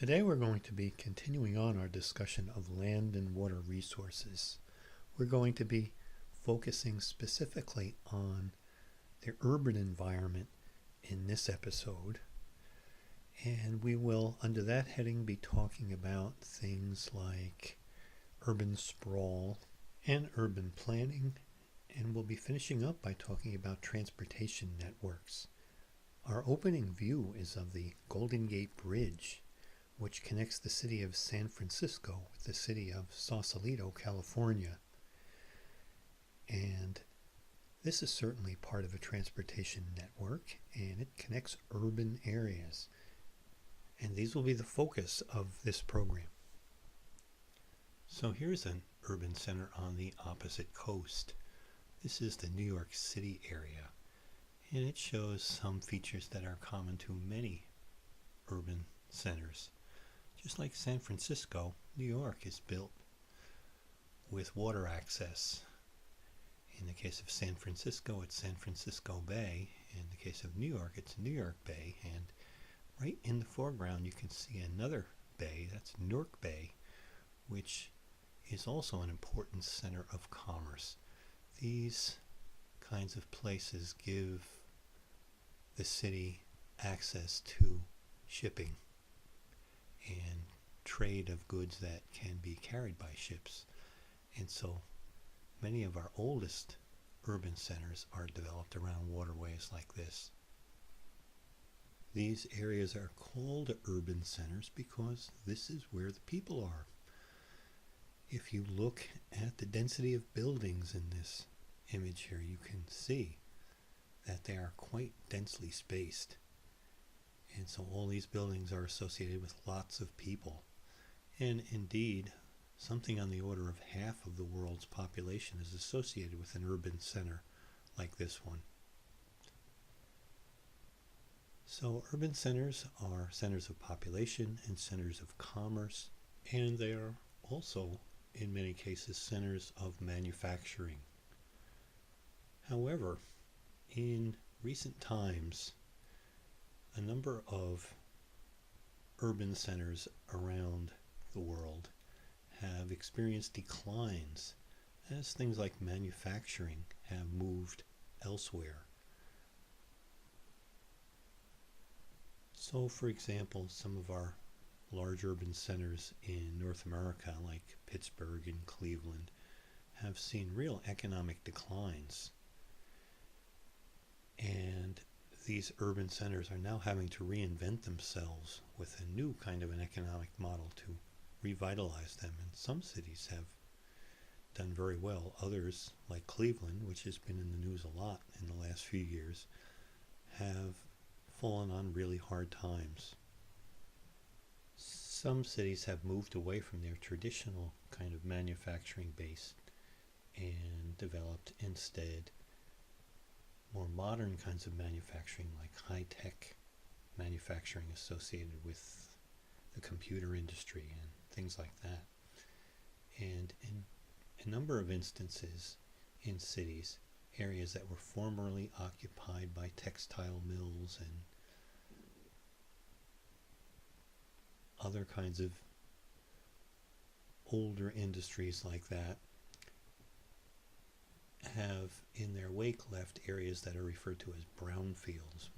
Today we're going to be continuing on our discussion of land and water resources. We're going to be focusing specifically on the urban environment in this episode. And we will, under that heading, be talking about things like urban sprawl and urban planning. And we'll be finishing up by talking about transportation networks. Our opening view is of the Golden Gate Bridge, which connects the city of San Francisco with the city of Sausalito, California. And this is certainly part of a transportation network, and it connects urban areas. And these will be the focus of this program. So here's an urban center on the opposite coast. This is the New York City area, and it shows some features that are common to many urban centers. Just like San Francisco, New York is built with water access. In the case of San Francisco, it's San Francisco Bay. In the case of New York, it's New York Bay. And right in the foreground, you can see another bay, that's Newark Bay, which is also an important center of commerce. These kinds of places give the city access to shipping and trade of goods that can be carried by ships. And so many of our oldest urban centers are developed around waterways like this. These areas are called urban centers because this is where the people are. If you look at the density of buildings in this image here, you can see that they are quite densely spaced. And so all these buildings are associated with lots of people. And indeed, something on the order of half of the world's population is associated with an urban center like this one. So urban centers are centers of population and centers of commerce, and they are also, in many cases, centers of manufacturing. However, in recent times, a number of urban centers around the world have experienced declines as things like manufacturing have moved elsewhere. So, for example, some of our large urban centers in North America, like Pittsburgh and Cleveland, have seen real economic declines. And these urban centers are now having to reinvent themselves with a new kind of an economic model to revitalize them. And some cities have done very well. Others, like Cleveland, which has been in the news a lot in the last few years, have fallen on really hard times. Some cities have moved away from their traditional kind of manufacturing base and developed instead more modern kinds of manufacturing, like high-tech manufacturing associated with the computer industry and things like that. And in a number of instances in cities, areas that were formerly occupied by textile mills and other kinds of older industries like that have in their wake left areas that are referred to as brownfields.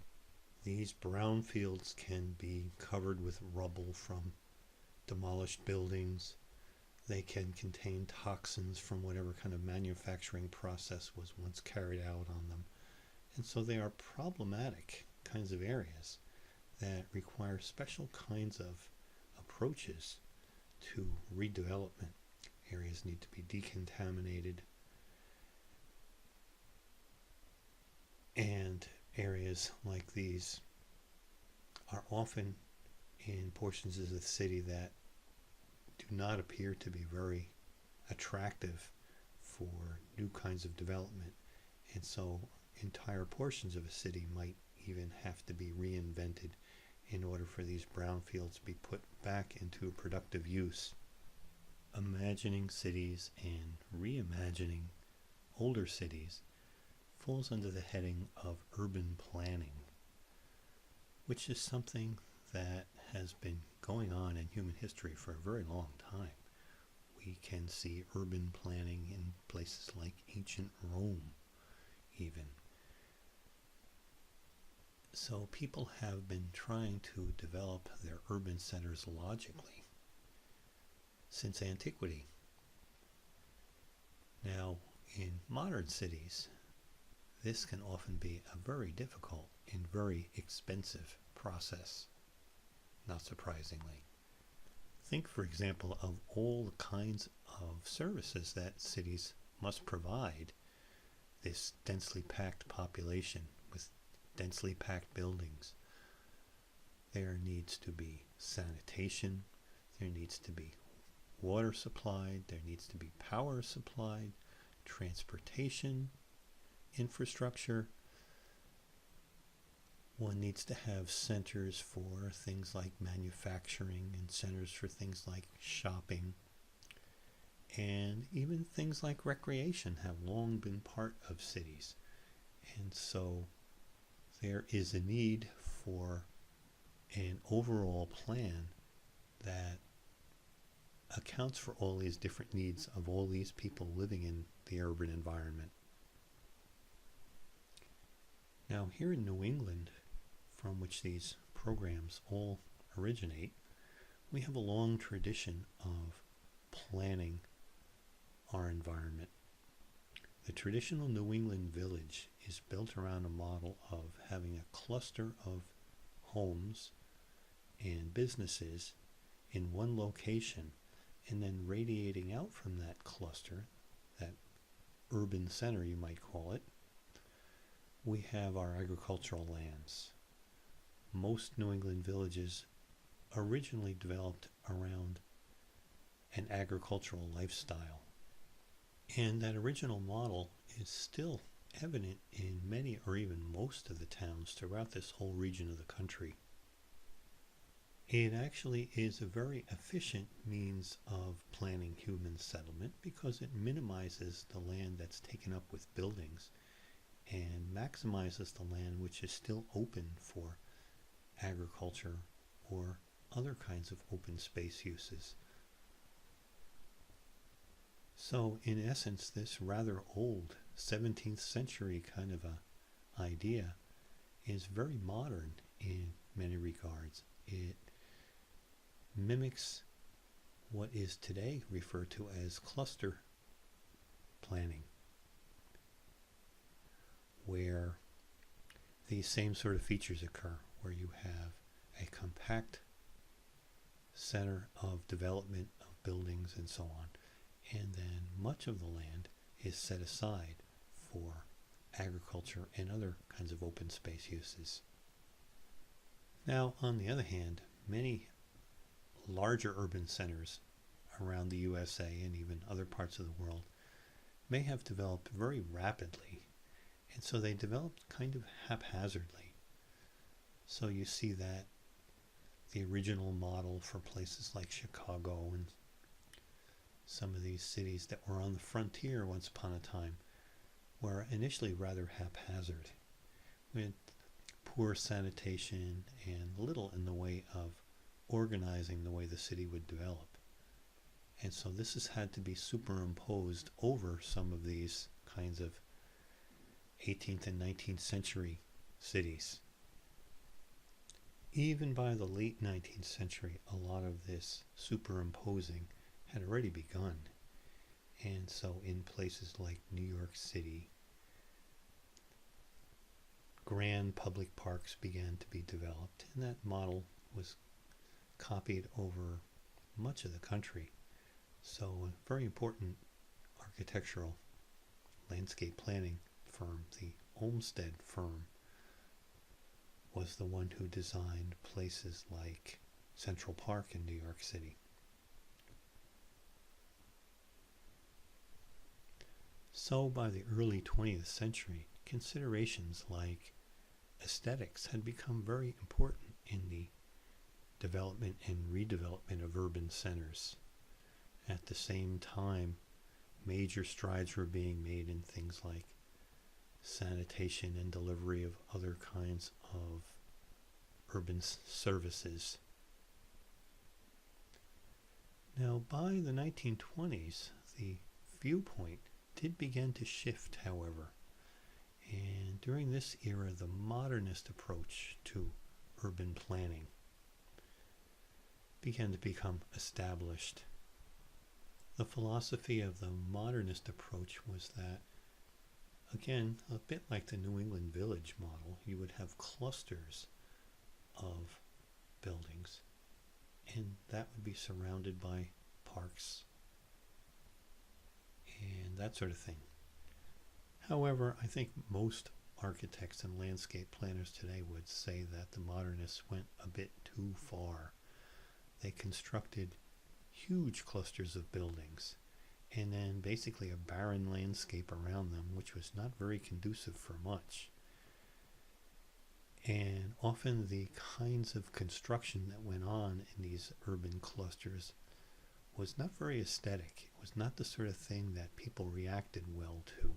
These brownfields can be covered with rubble from demolished buildings. They can contain toxins from whatever kind of manufacturing process was once carried out on them. And so they are problematic kinds of areas that require special kinds of approaches to redevelopment. Areas need to be decontaminated, and areas like these are often in portions of the city that do not appear to be very attractive for new kinds of development. And so entire portions of a city might even have to be reinvented in order for these brownfields to be put back into productive use. Imagining cities and reimagining older cities falls under the heading of urban planning, which is something that has been going on in human history for a very long time. We can see urban planning in places like ancient Rome, even. So people have been trying to develop their urban centers logically since antiquity. Now, in modern cities, this can often be a very difficult and very expensive process, not surprisingly. Think, for example, of all the kinds of services that cities must provide this densely packed population with densely packed buildings. There needs to be sanitation, there needs to be water supplied, there needs to be power supplied, transportation, infrastructure. One needs to have centers for things like manufacturing and centers for things like shopping. And even things like recreation have long been part of cities. And so there is a need for an overall plan that accounts for all these different needs of all these people living in the urban environment. Now, here in New England, from which these programs all originate, we have a long tradition of planning our environment. The traditional New England village is built around a model of having a cluster of homes and businesses in one location, and then radiating out from that cluster, that urban center you might call it, we have our agricultural lands. Most New England villages originally developed around an agricultural lifestyle. And that original model is still evident in many or even most of the towns throughout this whole region of the country. It actually is a very efficient means of planning human settlement because it minimizes the land that's taken up with buildings and maximizes the land which is still open for agriculture or other kinds of open space uses. So in essence, this rather old 17th century kind of a idea is very modern in many regards. It mimics what is today referred to as cluster planning, where these same sort of features occur, where you have a compact center of development of buildings and so on, and then much of the land is set aside for agriculture and other kinds of open space uses. Now, on the other hand, many larger urban centers around the USA and even other parts of the world may have developed very rapidly, and so they developed kind of haphazardly. So you see that the original model for places like Chicago and some of these cities that were on the frontier once upon a time were initially rather haphazard, with poor sanitation and little in the way of organizing the way the city would develop. And so this has had to be superimposed over some of these kinds of 18th and 19th century cities. Even by the late 19th century, a lot of this superimposing had already begun. And so in places like New York City, grand public parks began to be developed, and that model was copied over much of the country. So a very important architectural landscape planning firm, the Olmsted firm, was the one who designed places like Central Park in New York City. So by the early 20th century, considerations like aesthetics had become very important in the development and redevelopment of urban centers. At the same time, major strides were being made in things like sanitation and delivery of other kinds of urban services. Now, by the 1920s, the viewpoint did begin to shift, however, and during this era, the modernist approach to urban planning began to become established. The philosophy of the modernist approach was that, again, a bit like the New England village model, you would have clusters of buildings, and that would be surrounded by parks and that sort of thing. However, I think most architects and landscape planners today would say that the modernists went a bit too far. They constructed huge clusters of buildings and then basically a barren landscape around them, which was not very conducive for much. And often the kinds of construction that went on in these urban clusters was not very aesthetic. It was not the sort of thing that people reacted well to.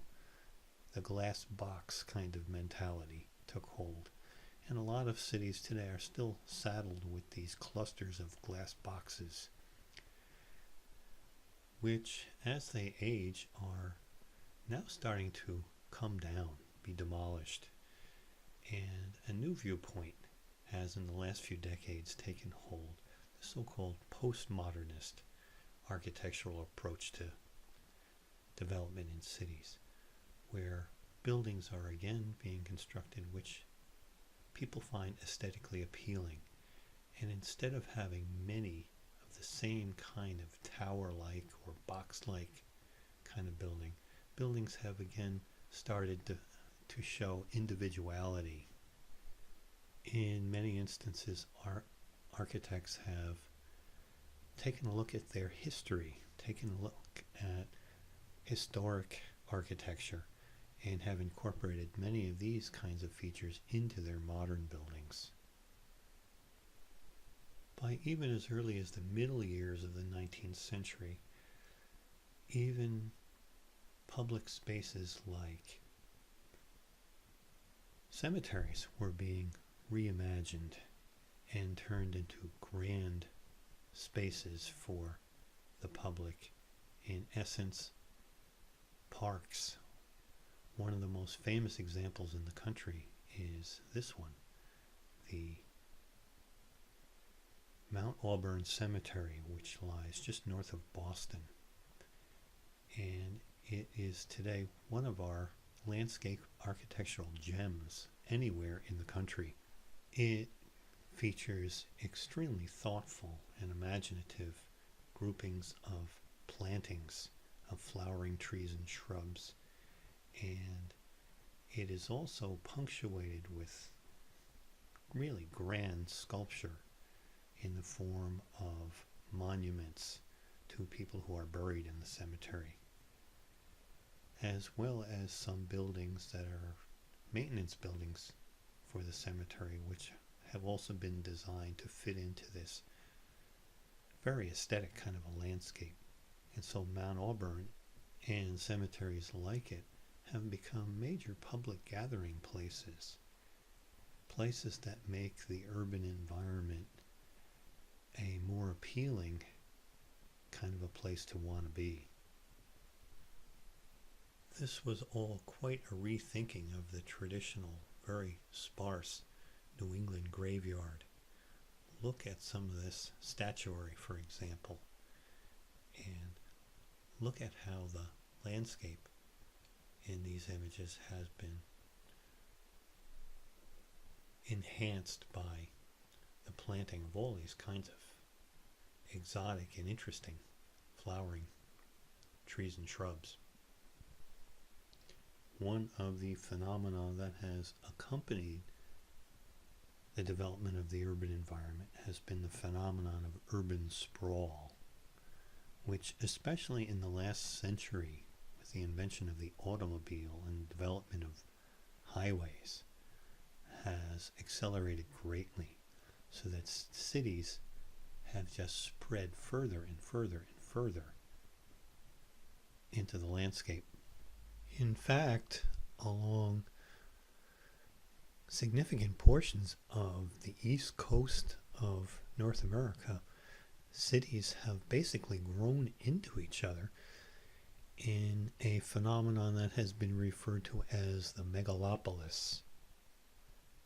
The glass box kind of mentality took hold. And a lot of cities today are still saddled with these clusters of glass boxes, which, as they age, are now starting to come down, be demolished. And a new viewpoint has, in the last few decades, taken hold, the so-called postmodernist architectural approach to development in cities, where buildings are again being constructed which people find aesthetically appealing. And instead of having many of the same kind of tower-like or box-like kind of buildings have again started to show individuality. In many instances, architects have taken a look at their history, taken a look at historic architecture, and have incorporated many of these kinds of features into their modern buildings. By even as early as the middle years of the 19th century, even public spaces like cemeteries were being reimagined and turned into grand spaces for the public. In essence, parks. One of the most famous examples in the country is this one, the Mount Auburn Cemetery, which lies just north of Boston. And it is today one of our landscape architectural gems anywhere in the country. It features extremely thoughtful and imaginative groupings of plantings of flowering trees and shrubs, and it is also punctuated with really grand sculpture in the form of monuments to people who are buried in the cemetery, as well as some buildings that are maintenance buildings for the cemetery, which have also been designed to fit into this very aesthetic kind of a landscape. And so Mount Auburn and cemeteries like it have become major public gathering places, places that make the urban environment a more appealing kind of a place to want to be. This was all quite a rethinking of the traditional, very sparse New England graveyard. Look at some of this statuary, for example, and look at how the landscape in these images has been enhanced by the planting of all these kinds of exotic and interesting flowering trees and shrubs. One of the phenomena that has accompanied the development of the urban environment has been the phenomenon of urban sprawl, which, especially in the last century, with the invention of the automobile and development of highways, has accelerated greatly, so that cities have just spread further and further and further into the landscape. In fact, along significant portions of the east coast of North America, cities have basically grown into each other in a phenomenon that has been referred to as the megalopolis.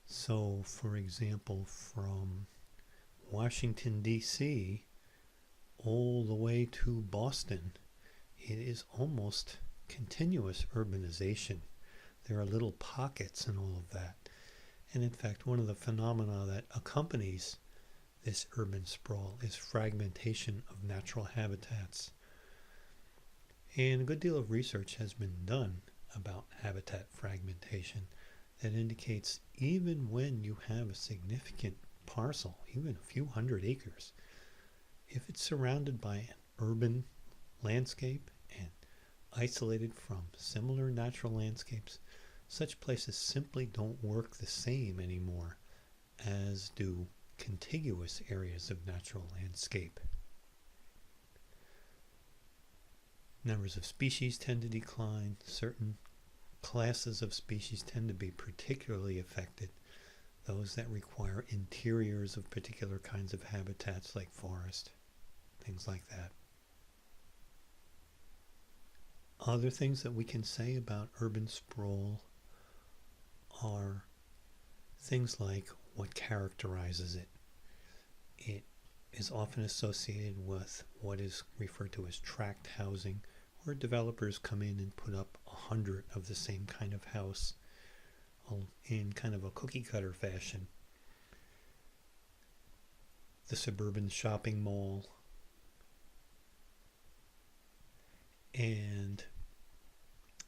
So, for example, from Washington, D.C., all the way to Boston, it is almost continuous urbanization. There are little pockets and all of that. And in fact, one of the phenomena that accompanies this urban sprawl is fragmentation of natural habitats. And a good deal of research has been done about habitat fragmentation that indicates even when you have a significant parcel, even a few hundred acres, if it's surrounded by an urban landscape and isolated from similar natural landscapes, such places simply don't work the same anymore as do contiguous areas of natural landscape. Numbers of species tend to decline. Certain classes of species tend to be particularly affected. Those that require interiors of particular kinds of habitats like forest, things like that. Other things that we can say about urban sprawl are things like what characterizes it. It is often associated with what is referred to as tract housing, where developers come in and put up 100 of the same kind of house in kind of a cookie cutter fashion. The suburban shopping mall, and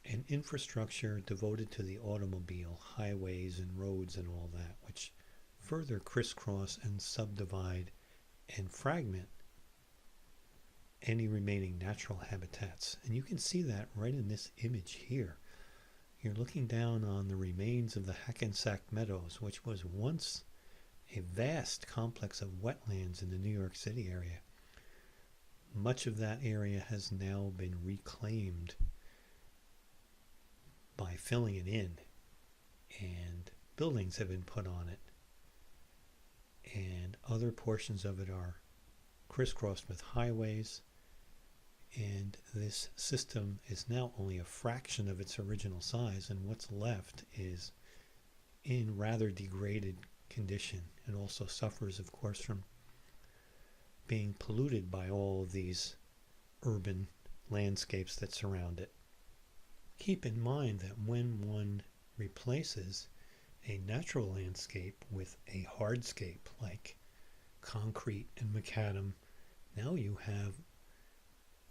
an infrastructure devoted to the automobile, highways and roads and all that, which further crisscross and subdivide and fragment any remaining natural habitats. And you can see that right in this image here. You're looking down on the remains of the Hackensack Meadows, which was once a vast complex of wetlands in the New York City area. Much of that area has now been reclaimed by filling it in, and buildings have been put on it, and other portions of it are crisscrossed with highways, and this system is now only a fraction of its original size, and what's left is in rather degraded condition, and also suffers, of course, from being polluted by all of these urban landscapes that surround it. Keep in mind that when one replaces a natural landscape with a hardscape like concrete and macadam, now you have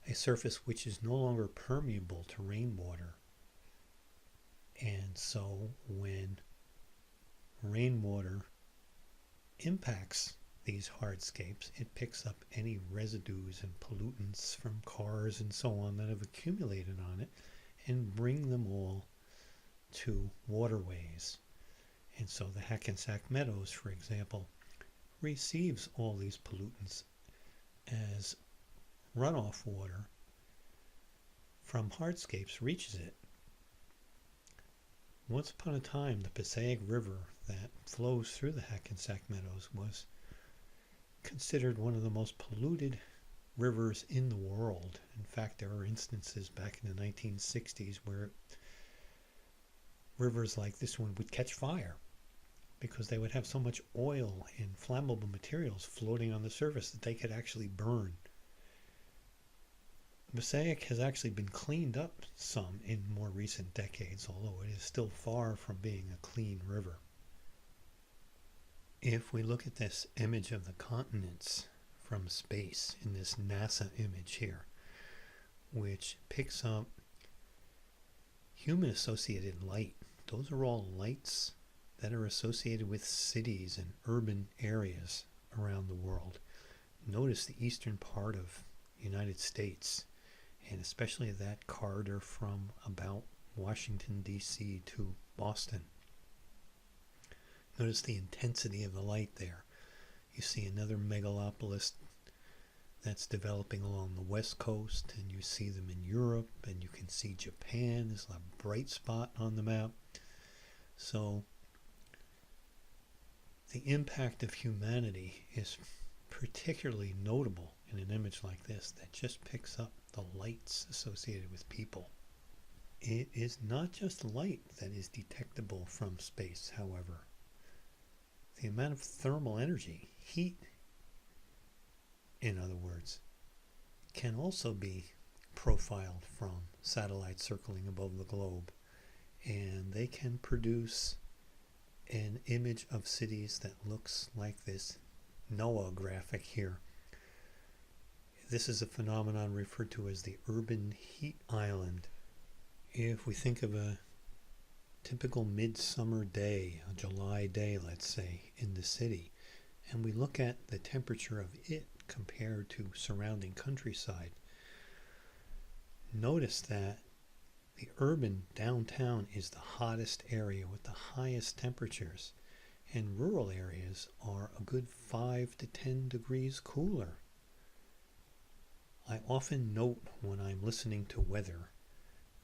a surface which is no longer permeable to rainwater. And so when rainwater impacts these hardscapes, it picks up any residues and pollutants from cars and so on that have accumulated on it and bring them all to waterways. And so the Hackensack Meadows, for example, receives all these pollutants as runoff water from hardscapes reaches it. Once upon a time, the Passaic River that flows through the Hackensack Meadows was considered one of the most polluted rivers in the world. In fact, there are instances back in the 1960s where rivers like this one would catch fire because they would have so much oil and flammable materials floating on the surface that they could actually burn. Passaic has actually been cleaned up some in more recent decades, although it is still far from being a clean river. If we look at this image of the continents from space in this NASA image here, which picks up human-associated light, those are all lights that are associated with cities and urban areas around the world. Notice the eastern part of the United States, and especially that corridor from about Washington, D.C. to Boston. Notice the intensity of the light there. You see another megalopolis that's developing along the west coast, and you see them in Europe, and you can see Japan is a bright spot on the map. So the impact of humanity is particularly notable in an image like this that just picks up the lights associated with people. It is not just light that is detectable from space, however. The amount of thermal energy, heat, in other words, can also be profiled from satellites circling above the globe, and they can produce an image of cities that looks like this NOAA graphic here. This is a phenomenon referred to as the urban heat island. If we think of a typical midsummer day, a July day, let's say, in the city, and we look at the temperature of it compared to surrounding countryside, notice that the urban downtown is the hottest area with the highest temperatures, and rural areas are a good 5 to 10 degrees cooler. I often note when I'm listening to weather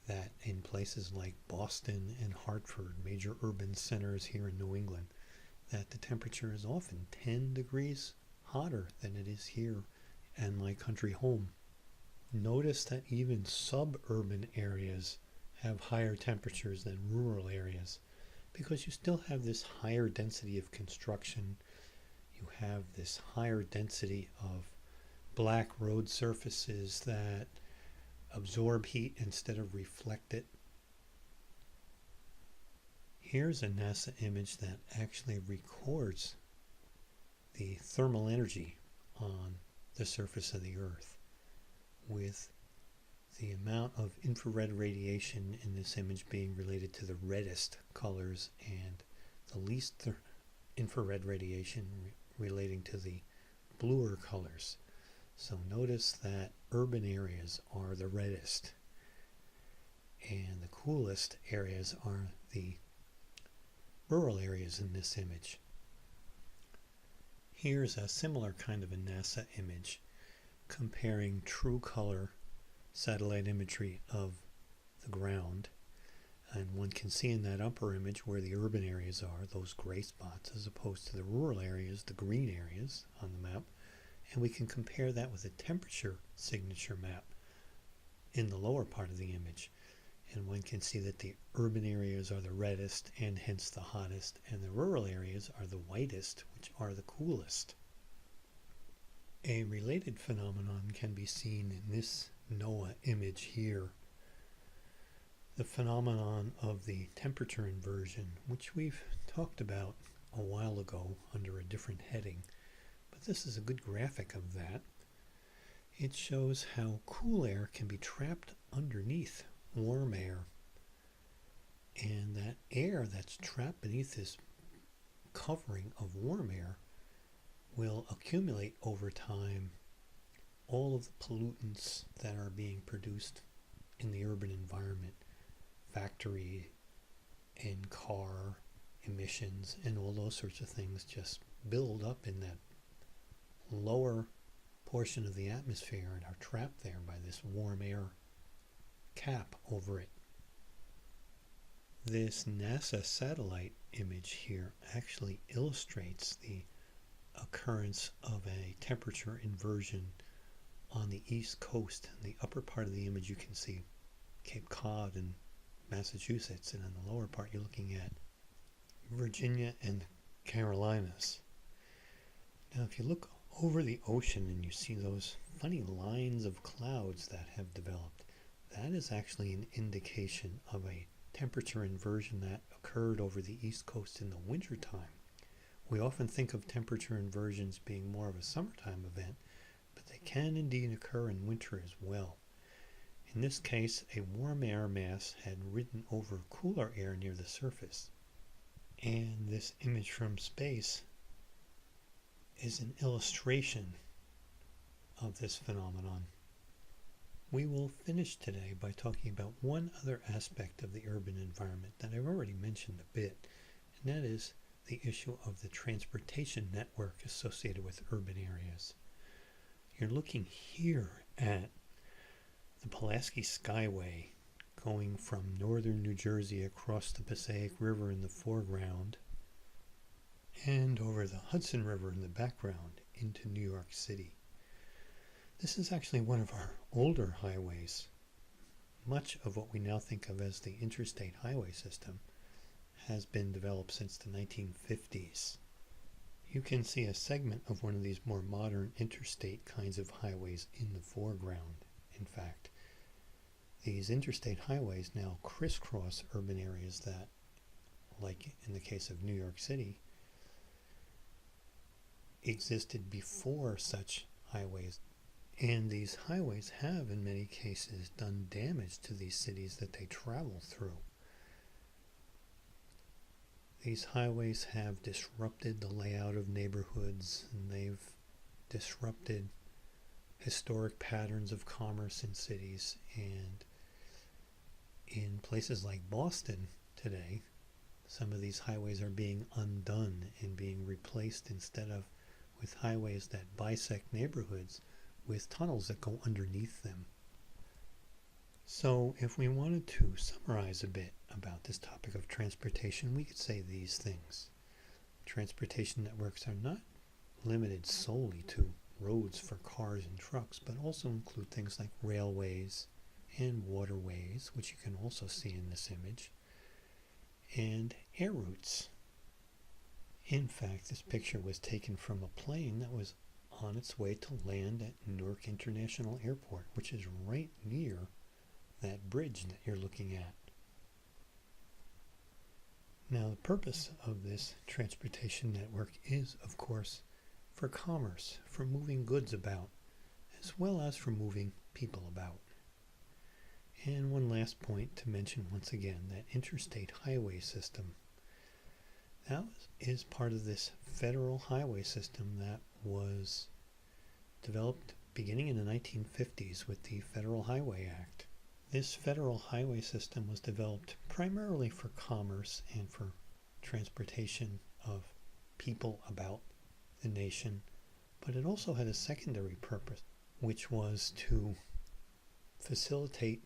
that in places like Boston and Hartford, major urban centers here in New England, that the temperature is often 10 degrees hotter than it is here in my country home. Notice that even suburban areas have higher temperatures than rural areas because you still have this higher density of construction. You have this higher density of black road surfaces that absorb heat instead of reflect it. Here's a NASA image that actually records the thermal energy on the surface of the Earth, with the amount of infrared radiation in this image being related to the reddest colors and the least infrared radiation relating to the bluer colors. So notice that urban areas are the reddest and the coolest areas are the rural areas in this image. Here's a similar kind of a NASA image comparing true color satellite imagery of the ground, and one can see in that upper image where the urban areas are, those gray spots, as opposed to the rural areas, the green areas on the map, and we can compare that with a temperature signature map in the lower part of the image, and one can see that the urban areas are the reddest and hence the hottest, and the rural areas are the whitest, which are the coolest. A related phenomenon can be seen in this NOAA image here, the phenomenon of the temperature inversion, which we've talked about a while ago under a different heading, but this is a good graphic of that. It shows how cool air can be trapped underneath warm air, and that air that's trapped beneath this covering of warm air will accumulate over time all of the pollutants that are being produced in the urban environment, factory and car emissions and all those sorts of things just build up in that lower portion of the atmosphere and are trapped there by this warm air cap over it. This NASA satellite image here actually illustrates the occurrence of a temperature inversion on the east coast. In the upper part of the image you can see Cape Cod and Massachusetts, and in the lower part you're looking at Virginia and Carolinas. Now if you look over the ocean and you see those funny lines of clouds that have developed, that is actually an indication of a temperature inversion that occurred over the east coast in the wintertime. We often think of temperature inversions being more of a summertime event, but they can indeed occur in winter as well. In this case, a warm air mass had ridden over cooler air near the surface, and this image from space is an illustration of this phenomenon. We will finish today by talking about one other aspect of the urban environment that I've already mentioned a bit, and that is the issue of the transportation network associated with urban areas. You're looking here at the Pulaski Skyway going from northern New Jersey across the Passaic River in the foreground and over the Hudson River in the background into New York City. This is actually one of our older highways. Much of what we now think of as the interstate highway system has been developed since the 1950s. You can see a segment of one of these more modern interstate kinds of highways in the foreground. In fact, these interstate highways now crisscross urban areas that, like in the case of New York City, existed before such highways. And these highways have, in many cases, done damage to these cities that they travel through. These highways have disrupted the layout of neighborhoods, and they've disrupted historic patterns of commerce in cities. And in places like Boston today, some of these highways are being undone and being replaced instead of with highways that bisect neighborhoods with tunnels that go underneath them. So if we wanted to summarize a bit about this topic of transportation, we could say these things. Transportation networks are not limited solely to roads for cars and trucks, but also include things like railways and waterways, which you can also see in this image, and air routes. In fact, this picture was taken from a plane that was on its way to land at Newark International Airport, which is right near that bridge that you're looking at. Now, the purpose of this transportation network is, of course, for commerce, for moving goods about, as well as for moving people about. And one last point to mention once again, that interstate highway system. That is part of this federal highway system that was developed beginning in the 1950s with the Federal Highway Act. This federal highway system was developed primarily for commerce and for transportation of people about the nation, but it also had a secondary purpose, which was to facilitate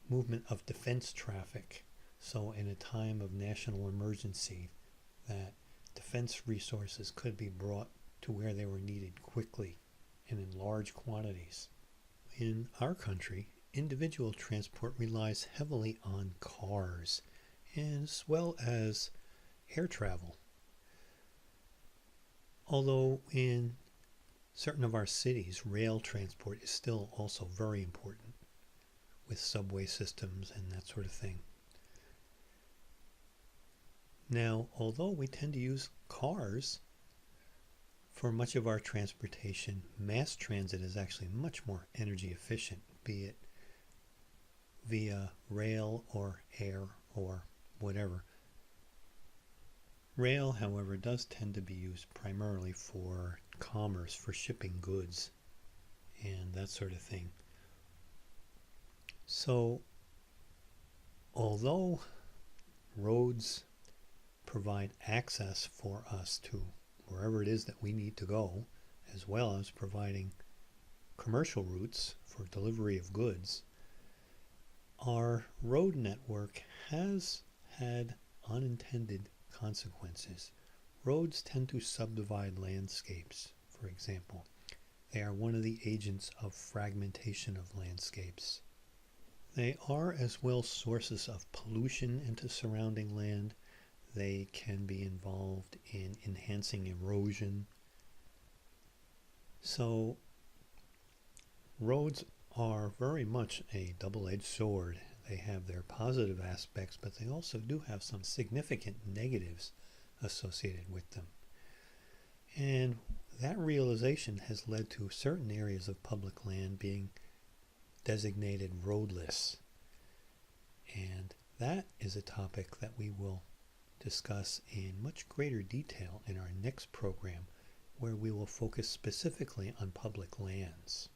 movement of defense traffic. So in a time of national emergency, that defense resources could be brought to where they were needed quickly and in large quantities. In our country, individual transport relies heavily on cars, as well as air travel. Although in certain of our cities, rail transport is still also very important, with subway systems and that sort of thing. Now, although we tend to use cars for much of our transportation, mass transit is actually much more energy efficient, be it via rail or air or whatever. Rail, however, does tend to be used primarily for commerce, for shipping goods and that sort of thing. So, although roads provide access for us to wherever it is that we need to go, as well as providing commercial routes for delivery of goods, our road network has had unintended consequences. Roads tend to subdivide landscapes, for example. They are one of the agents of fragmentation of landscapes. They are as well sources of pollution into surrounding land. They can be involved in enhancing erosion. So roads are very much a double-edged sword. They have their positive aspects, but they also do have some significant negatives associated with them. And that realization has led to certain areas of public land being designated roadless. And that is a topic that we will discuss in much greater detail in our next program, where we will focus specifically on public lands.